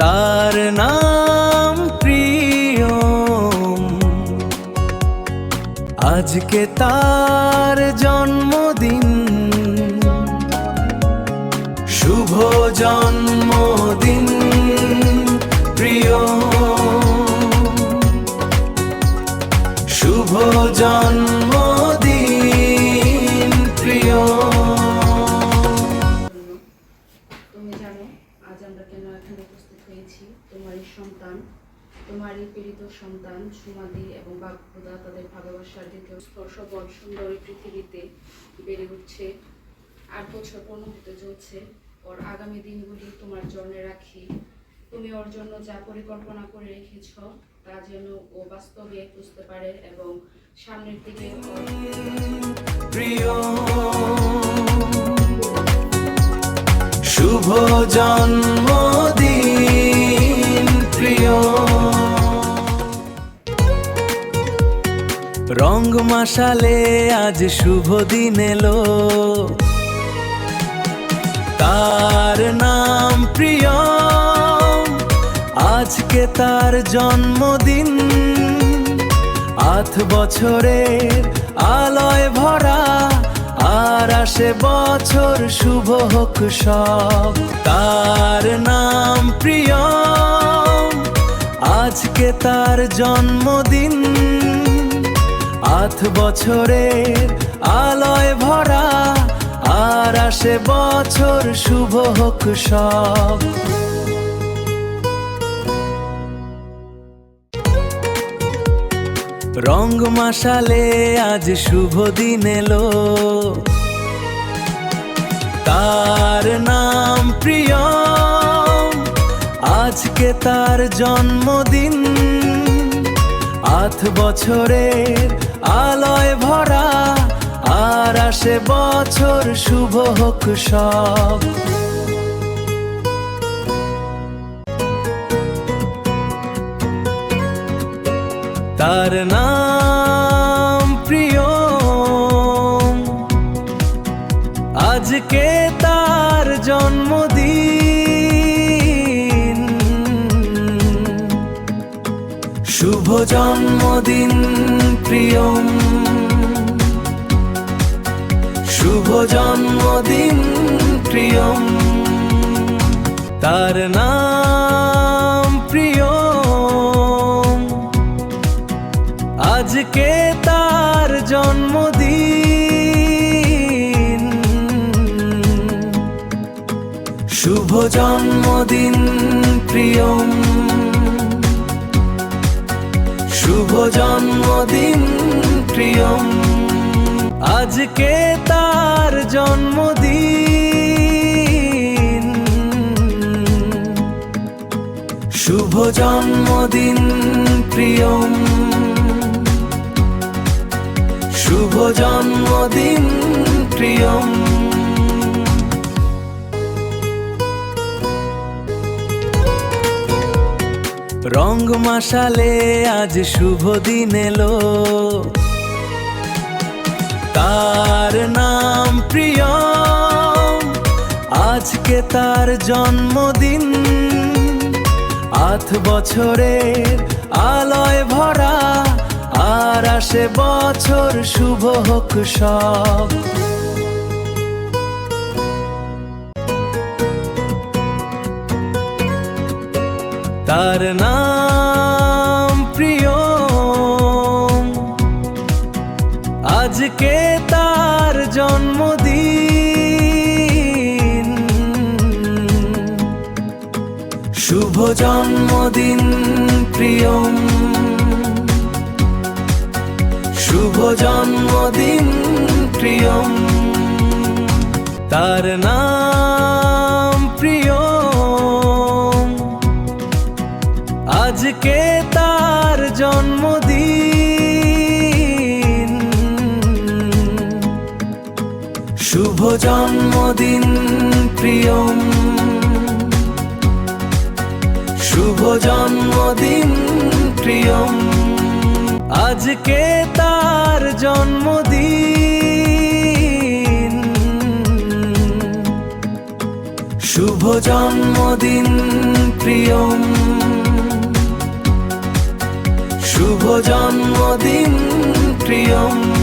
তার নাম প্রিয়ম। আজকে তার জন্মদিন, শুভ জন্মদিন প্রিয়ম, শুভ জন্মদিন প্রিয়ম। তুমি জানো আজ আমরা কেন এখানে উপস্থিত হয়েছি? তোমারই সন্তান, তোমারই পীড়িত সন্তান সুমাদি এবং বাগদা তাদের ভালোবাসার দ্বিতীয় স্পর্শবন সুন্দর পৃথিবীতে বেড়ে উঠছে। 8 বছর পূর্ণ হতে চলছে। ওর আগামী দিনগুলি তোমার জন্য রাখি। তুমি ওর জন্য যা পরিকল্পনা করে রেখেছ তা যেন ও বাস্তবে বুঝতে পারে এবং সামনের দিকে প্রিয় শুভ জন্মদিন প্রিয়। রঙ মাশালে আজ শুভ দিন এলো, তার নাম প্রিয়ম। আজকে তার জন্মদিন, 8 বছরের আলোয় ভরা, আর আসে বছর শুভ হোক সব। তার নাম প্রিয়ম, আজকে তার জন্মদিন, 8 বছরের আলোয় ভরা, আর আসে বছর শুভ হোক সব। রঙ মাশালে আজ শুভ দিন এলো, তার নাম প্রিয়ম। আজকে তার জন্মদিন, 8 বছরের আলোয় ভরা, আর আসে বছর শুভ হোক সব। তার নাম প্রিয়ম, আজকে তার জন্মদিন, শুভ জন্মদিন প্রিয়ম, শুভ জন্মদিন প্রিয়ম। তার নাম প্রিয়ম, আজকে তার জন্মদিন, শুভ জন্মদিন প্রিয়ম, শুভ জন্মদিন প্রিয়ম। আজকে তার জন্মদিন, শুভ জন্মদিন প্রিয়ম, শুভ জন্মদিন প্রিয়ম। রঙ মাশালে আজ শুভ দিন এলো, তার নাম প্রিয়ম। আজকে তার জন্মদিন, 8 বছরের আলোয় ভরা, আর আসে বছর শুভ হোক সব। তার নাম প্রিয়ম, আজকে তার জন্মদিন, শুভ জন্মদিন প্রিয়ম, শুভ জন্মদিন প্রিয়ম। তার নাম প্রিয়ম, আজকে তার জন্মদিন, শুভ জন্মদিন প্রিয়ম, শুভ জন্মদিন প্রিয়ম। আজকে তার জন্মদিন, শুভ জন্মদিন প্রিয়ম, শুভ জন্মদিন প্রিয়ম।